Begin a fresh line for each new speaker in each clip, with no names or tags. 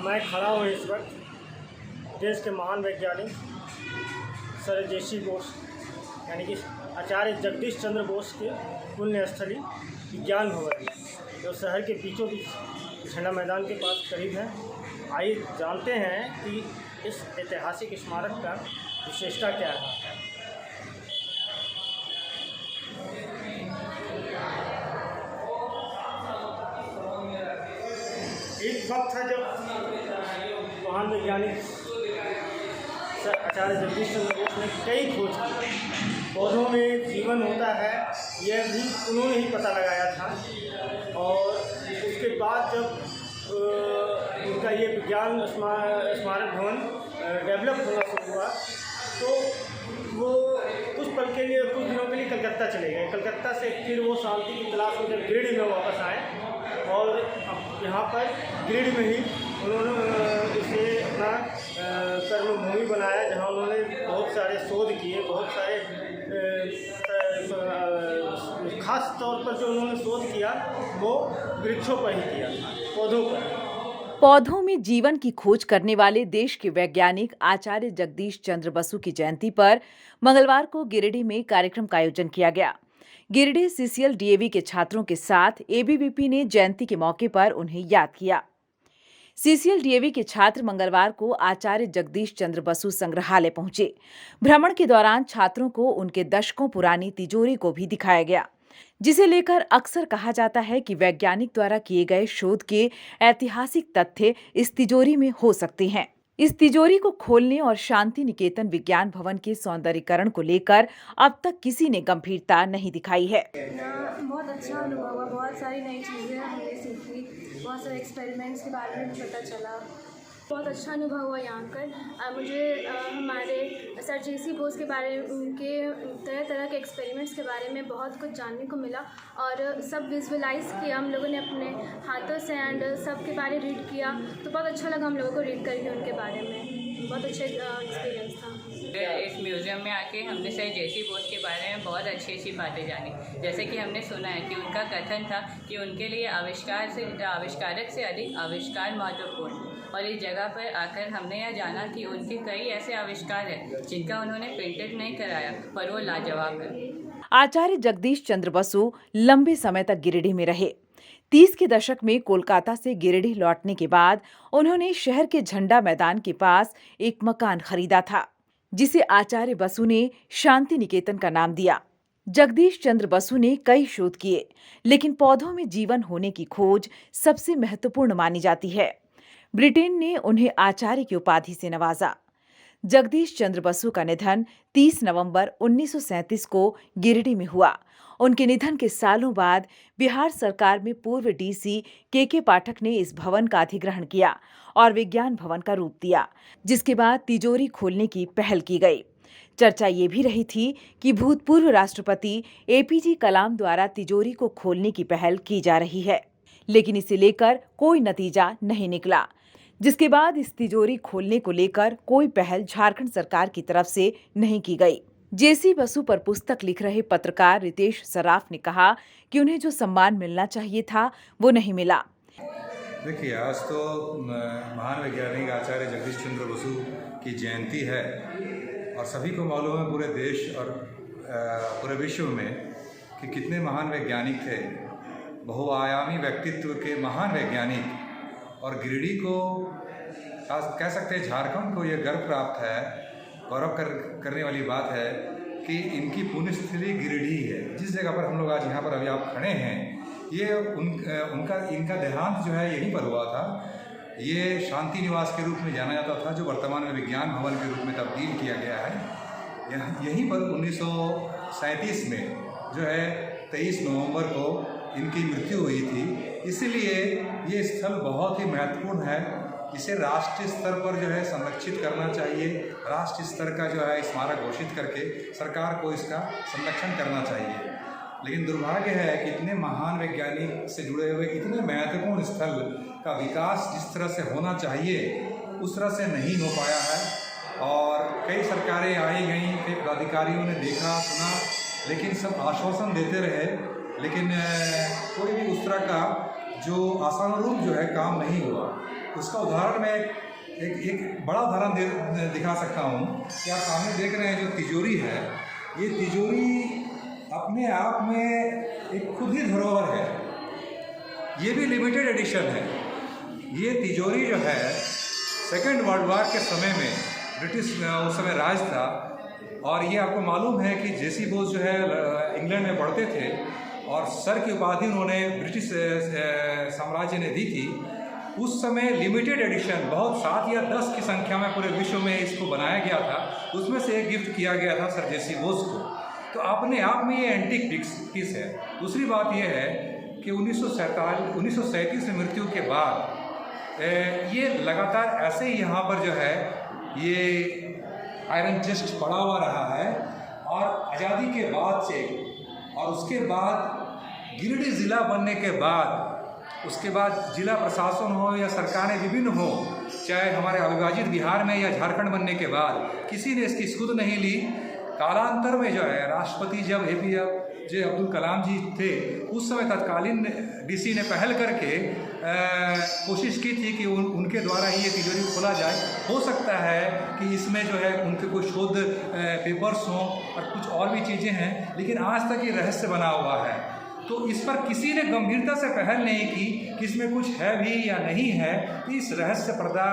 मैं खड़ा हूँ इस वक्त देश के महान वैज्ञानिक सर जेसी बोस यानी कि आचार्य जगदीश चंद्र बोस के पुण्य स्थली विज्ञान भवन जो शहर के बीचों बीच झंडा मैदान के पास करीब है। आइए जानते हैं कि इस ऐतिहासिक स्मारक का विशेषता क्या है। एक वक्त था जब महान वैज्ञानिक आचार्य जगदीश चंद्र बोस ने कई खोज की। पौधों में जीवन होता है यह भी उन्होंने ही पता लगाया था। और उसके बाद जब उनका ये विज्ञान स्मारक भवन डेवलप होना शुरू हुआ तो वो कुछ पल के लिए कुछ दिनों के लिए कलकत्ता चले गए। कलकत्ता से फिर वो शांति की तलाश में जब गिरिडीह में वापस आए और अब यहाँ पर गिरिडीह में ही उन्होंने इसे अपना कर्मभूमि बनाया, जहाँ उन्होंने बहुत सारे शोध किए। बहुत सारे खास तौर पर जो उन्होंने शोध किया वो वृक्षों पर ही किया, पौधों पर।
पौधों में जीवन की खोज करने वाले देश के वैज्ञानिक आचार्य जगदीश चंद्र बसु की जयंती पर मंगलवार को गिरिडीह में कार्यक्रम का आयोजन किया गया। गिरिडीह सीसीएल डीएवी के छात्रों के साथ एबीवीपी ने जयंती के मौके पर उन्हें याद किया। सीसीएल डीएवी के छात्र मंगलवार को आचार्य जगदीश चंद्र बसु संग्रहालय पहुंचे। भ्रमण के दौरान छात्रों को उनके दशकों पुरानी तिजोरी को भी दिखाया गया, जिसे लेकर अक्सर कहा जाता है कि वैज्ञानिक द्वारा किए गए शोध के ऐतिहासिक तथ्य इस तिजोरी में हो सकते हैं। इस तिजोरी को खोलने और शांति निकेतन विज्ञान भवन के सौंदर्यीकरण को लेकर अब तक किसी ने गंभीरता नहीं दिखाई है।
बहुत अच्छा अनुभव हुआ, बहुत सारी नई चीज़ें हमने सीखी, बहुत सारे एक्सपेरिमेंट्स के बारे में पता चला। बहुत अच्छा अनुभव हुआ यहाँ कर। मुझे हमारे सर जेसी बोस के बारे उनके तरह तरह के एक्सपेरिमेंट्स के बारे में बहुत कुछ जानने को मिला और सब विजुअलाइज किया हम लोगों ने अपने हाथों से एंड सब के बारे रीड किया, तो बहुत अच्छा लगा हम लोगों को रीड करके उनके बारे में। बहुत अच्छा एक्सपीरियंस था।
इस म्यूज़ियम में आके हमने सर जेसी बोस के बारे में बहुत अच्छी अच्छी बातें जानी। जैसे कि हमने सुना है कि उनका कथन था कि उनके लिए आविष्कारक से अधिक आविष्कार महत्वपूर्ण। और इस जगह पर आकर हमने यह जाना कि उनके कई ऐसे आविष्कार हैं जिनका उन्होंने पेटेंट नहीं कराया, पर वो लाजवाब है।
आचार्य जगदीश चंद्र बसु लंबे समय तक गिरिडीह में रहे। 30 के दशक में कोलकाता से गिरिडीह लौटने के बाद उन्होंने शहर के झंडा मैदान के पास एक मकान खरीदा था, जिसे आचार्य बसु ने शांति निकेतन का नाम दिया। जगदीश चंद्र बसु ने कई शोध किए, लेकिन पौधों में जीवन होने की खोज सबसे महत्वपूर्ण मानी जाती है। ब्रिटेन ने उन्हें आचार्य की उपाधि से नवाजा। जगदीश चंद्र बसु का निधन 30 नवंबर 1937 को गिरिडीह में हुआ। उनके निधन के सालों बाद बिहार सरकार में पूर्व डीसी के पाठक ने इस भवन का अधिग्रहण किया और विज्ञान भवन का रूप दिया, जिसके बाद तिजोरी खोलने की पहल की गई। चर्चा ये भी रही थी कि भूतपूर्व राष्ट्रपति एपीजे कलाम द्वारा तिजोरी को खोलने की पहल की जा रही है, लेकिन इसे लेकर कोई नतीजा नहीं निकला, जिसके बाद इस तिजोरी खोलने को लेकर कोई पहल झारखंड सरकार की तरफ से नहीं की गई। जेसी बसु पर पुस्तक लिख रहे पत्रकार रितेश सराफ ने कहा कि उन्हें जो सम्मान मिलना चाहिए था वो नहीं मिला।
देखिए, आज तो महान वैज्ञानिक आचार्य जगदीश चंद्र बसु की जयंती है और सभी को मालूम है पूरे देश और पूरे विश्व में कि कितने महान वैज्ञानिक थे, बहुआयामी व्यक्तित्व के महान वैज्ञानिक। और गिरिडीह को कह सकते हैं, झारखंड को यह गर्व प्राप्त है, गौरव करने वाली बात है कि इनकी पुण्यस्थली गिरिडीह है। जिस जगह पर हम लोग आज यहाँ पर अभी आप खड़े हैं, ये इनका देहांत जो है यहीं पर हुआ था। ये शांति निवास के रूप में जाना जाता था, जो वर्तमान में विज्ञान भवन के रूप में तब्दील किया गया है। यहीं पर 1937 में जो है 23 नवंबर को इनकी मृत्यु हुई थी। इसीलिए ये स्थल बहुत ही महत्वपूर्ण है। इसे राष्ट्रीय स्तर पर जो है संरक्षित करना चाहिए। राष्ट्रीय स्तर का जो है स्मारक घोषित करके सरकार को इसका संरक्षण करना चाहिए। लेकिन दुर्भाग्य है कि इतने महान वैज्ञानिक से जुड़े हुए इतने महत्वपूर्ण स्थल का विकास जिस तरह से होना चाहिए उस तरह से नहीं हो पाया है। और कई सरकारें आई गईं, कई पदाधिकारियों ने देखा सुना, लेकिन सब आश्वासन देते रहे, लेकिन कोई भी उस तरह का जो आशानुरूप जो है काम नहीं हुआ। उसका उदाहरण मैं एक बड़ा उदाहरण दिखा सकता हूँ कि आप सामने देख रहे हैं जो तिजोरी है, ये तिजोरी अपने आप में एक खुद ही धरोहर है। ये भी लिमिटेड एडिशन है। ये तिजोरी जो है सेकेंड वर्ल्ड वॉर के समय में ब्रिटिश उस समय राज था, और ये आपको मालूम है कि जेसी बोस जो है इंग्लैंड में पढ़ते थे और सर की उपाधि उन्होंने ब्रिटिश साम्राज्य ने दी थी। उस समय लिमिटेड एडिशन बहुत 7 या 10 की संख्या में पूरे विश्व में इसको बनाया गया था। उसमें से एक गिफ्ट किया गया था सर जेसी बोस को। तो अपने आप में ये एंटीक पीस है। दूसरी बात यह है कि 1937 में मृत्यु के बाद ये लगातार ऐसे ही यहाँ पर जो है ये आयरन चेस्ट पड़ा हुआ रहा है। और आज़ादी के बाद से और उसके बाद गिरिडीह ज़िला बनने के बाद, उसके बाद जिला प्रशासन हो या सरकारें विभिन्न हो, चाहे हमारे अविभाजित बिहार में या झारखंड बनने के बाद, किसी ने इसकी सुध नहीं ली। कालांतर में जो है राष्ट्रपति जब APJ अब्दुल कलाम जी थे, उस समय तत्कालीन DC ने पहल करके कोशिश की थी कि उनके द्वारा ही ये तिजोरी खोला जाए। हो सकता है कि इसमें जो है उनके कोई शोध पेपर्स हों और कुछ और भी चीज़ें हैं, लेकिन आज तक ये रहस्य बना हुआ है। तो इस पर किसी ने गंभीरता से पहल नहीं की कि इसमें कुछ है भी या नहीं है। तो इस रहस्य पर्दा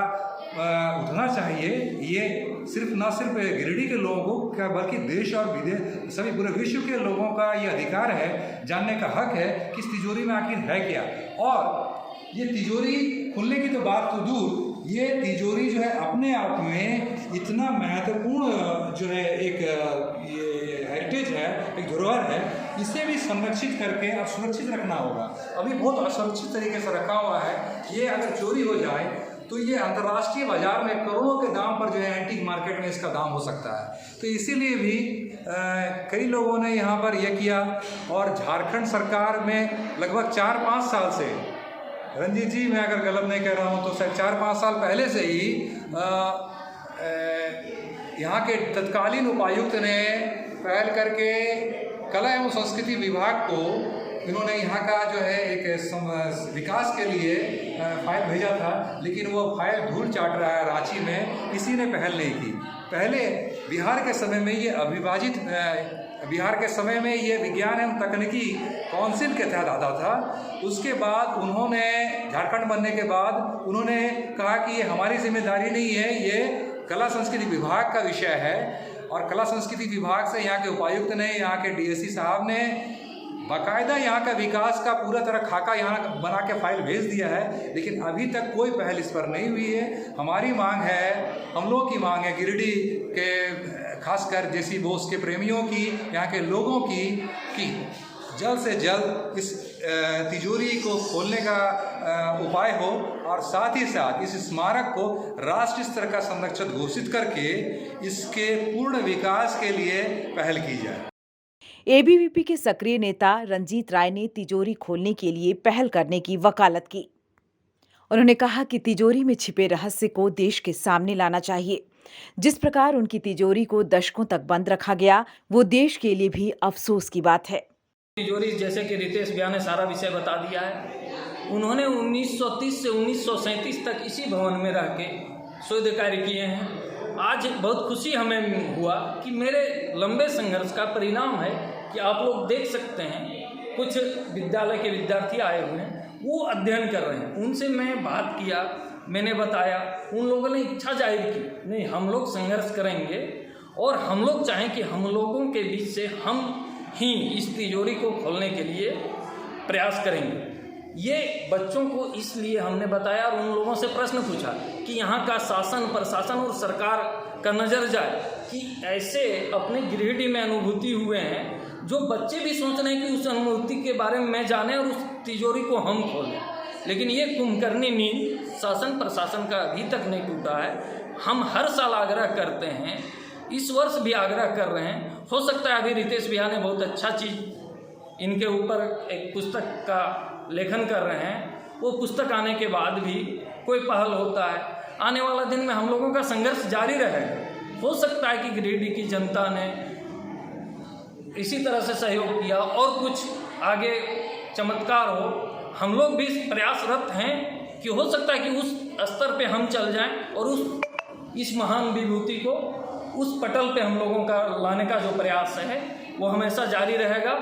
उठना चाहिए। ये न सिर्फ गिरिडीह के लोगों को बल्कि देश और विदेश सभी पूरे विश्व के लोगों का ये अधिकार है, जानने का हक है कि इस तिजोरी में आखिर है क्या। और ये तिजोरी खुलने की तो बात तो दूर, ये तिजोरी जो है अपने आप में इतना महत्वपूर्ण जो है एक ये हेरिटेज है, एक धरोहर है। इसे भी संरक्षित करके और सुरक्षित रखना होगा। अभी बहुत असुरक्षित तरीके से रखा हुआ है। ये अगर चोरी हो जाए तो ये अंतर्राष्ट्रीय बाजार में करोड़ों के दाम पर जो है एंटीक मार्केट में इसका दाम हो सकता है। तो इसीलिए भी कई लोगों ने यहाँ पर यह किया। और झारखंड सरकार में लगभग 4-5 साल से, रंजीत जी मैं अगर गलत नहीं कह रहा हूँ तो शायद 4-5 साल पहले से ही यहाँ के तत्कालीन उपायुक्त ने पहल करके कला एवं संस्कृति विभाग को इन्होंने यहाँ का जो है एक विकास के लिए फाइल भेजा था, लेकिन वो फाइल धूल चाट रहा है रांची में। किसी ने पहल नहीं की। पहले बिहार के समय में ये अविभाजित बिहार के समय में ये विज्ञान एवं तकनीकी काउंसिल के तहत आता था। उसके बाद उन्होंने झारखंड बनने के बाद उन्होंने कहा कि ये हमारी जिम्मेदारी नहीं है, ये कला संस्कृति विभाग का विषय है। और कला संस्कृति विभाग से यहाँ के उपायुक्त ने, यहाँ के DSC साहब ने बाकायदा यहाँ का विकास का पूरा तरह खाका यहाँ बना के फाइल भेज दिया है, लेकिन अभी तक कोई पहल इस पर नहीं हुई है। हमारी मांग है, हम लोगों की मांग है, गिरिडीह के खासकर जेसी बोस के प्रेमियों की, यहाँ के लोगों की, कि जल्द से जल्द इस तिजोरी को खोलने का उपाय हो और साथ ही साथ इस स्मारक को राष्ट्रीय स्तर का संरक्षित घोषित करके इसके पूर्ण विकास के लिए पहल की जाए।
ABVP के सक्रिय नेता रंजीत राय ने तिजोरी खोलने के लिए पहल करने की वकालत की। उन्होंने कहा कि तिजोरी में छिपे रहस्य को देश के सामने लाना चाहिए। जिस प्रकार उनकी तिजोरी को दशकों तक बंद रखा गया, वो देश के लिए भी अफसोस की बात है।
तिजोरी, जैसे कि रितेश भैया ने सारा विषय बता दिया है, उन्होंने 1930 से 1937 तक इसी भवन में रह के शोध कार्य किए हैं। आज बहुत खुशी हमें हुआ कि मेरे लंबे संघर्ष का परिणाम है कि आप लोग देख सकते हैं, कुछ विद्यालय के विद्यार्थी आए हुए हैं, वो अध्ययन कर रहे हैं। उनसे मैं बात किया, मैंने बताया, उन लोगों ने इच्छा जाहिर की, नहीं हम लोग संघर्ष करेंगे और हम लोग चाहें कि हम लोगों के बीच से हम ही इस तिजोरी को खोलने के लिए प्रयास करेंगे। ये बच्चों को इसलिए हमने बताया और उन लोगों से प्रश्न पूछा कि यहाँ का शासन, प्रशासन और सरकार का नज़र जाए कि ऐसे अपने गिरिडीह में अनुभूति हुए हैं जो बच्चे भी सोच रहे हैं कि उस अनुभूति के बारे में मैं जाने और उस तिजोरी को हम खोलें। लेकिन ये कुंभकर्णी नींद शासन प्रशासन का अभी तक नहीं टूटा है। हम हर साल आग्रह करते हैं, इस वर्ष भी आग्रह कर रहे हैं। हो सकता है अभी रितेश भैया ने बहुत अच्छा चीज़ इनके ऊपर एक पुस्तक का लेखन कर रहे हैं, वो पुस्तक आने के बाद भी कोई पहल होता है। आने वाला दिन में हम लोगों का संघर्ष जारी रहेगा। हो सकता है कि गिरिडीह की जनता ने इसी तरह से सहयोग किया और कुछ आगे चमत्कार हो। हम लोग भी प्रयासरत हैं कि हो सकता है कि उस स्तर पे हम चल जाएं और इस महान विभूति को उस पटल पे हम लोगों का लाने का जो प्रयास है वो हमेशा जारी रहेगा।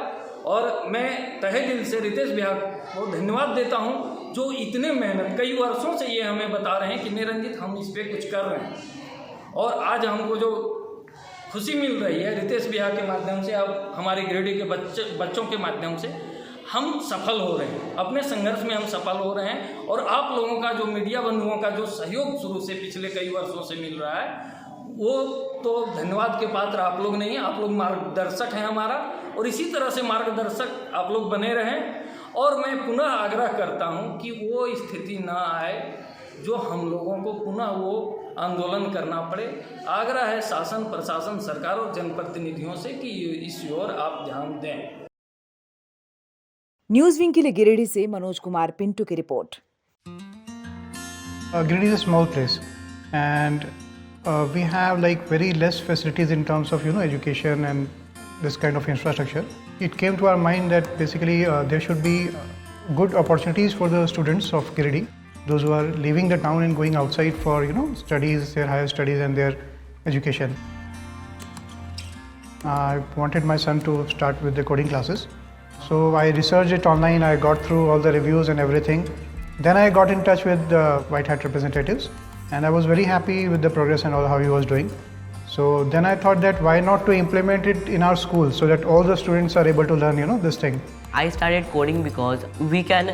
और मैं तहे दिल से रितेश भैया को धन्यवाद देता हूँ जो इतने मेहनत कई वर्षों से ये हमें बता रहे हैं कि निरंजित हम इस पर कुछ कर रहे हैं, और आज हमको जो खुशी मिल रही है रितेश भैया के माध्यम से, अब हमारे गिरिडीह के बच्चों के माध्यम से हम सफल हो रहे हैं, अपने संघर्ष में हम सफल हो रहे हैं। और आप लोगों का जो मीडिया बंधुओं का जो सहयोग शुरू से पिछले कई वर्षों से मिल रहा है वो तो धन्यवाद के पात्र आप लोग नहीं हैं, आप लोग मार्गदर्शक हैं हमारा, और इसी तरह से मार्गदर्शक आप लोग बने रहें। और मैं पुनः आग्रह करता हूं कि वो स्थिति ना आए जो हम लोगों को पुनः वो आंदोलन करना पड़े। आग्रह है शासन, प्रशासन, सरकार और जनप्रतिनिधियों से कि इस ओर आप ध्यान दें।
न्यूज विंग के लिए गिरिडीह से मनोज कुमार पिंटू की report.
Giridih is a small place, and we have like very less facilities in terms of education and this kind of infrastructure. It came to our mind that basically there should be good opportunities for the students of Giridih, those who are leaving the town and going outside for studies, their higher studies and their education. I wanted my son to start with the coding classes, so I researched it online. I got through all the reviews and everything. Then I got in touch with the White Hat representatives, and I was very happy with the progress and all how he was doing. So then I thought that why not to implement it in our school so that all the students are able to learn this thing.
I started coding because we can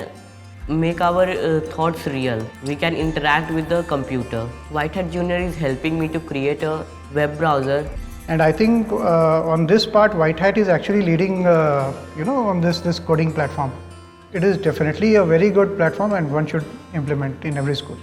make our thoughts real. We can interact with the computer. White Hat Junior is helping me to create a web browser.
And I think on this part, White Hat is actually leading, on this coding platform. It is definitely a very good platform and one should implement in every school.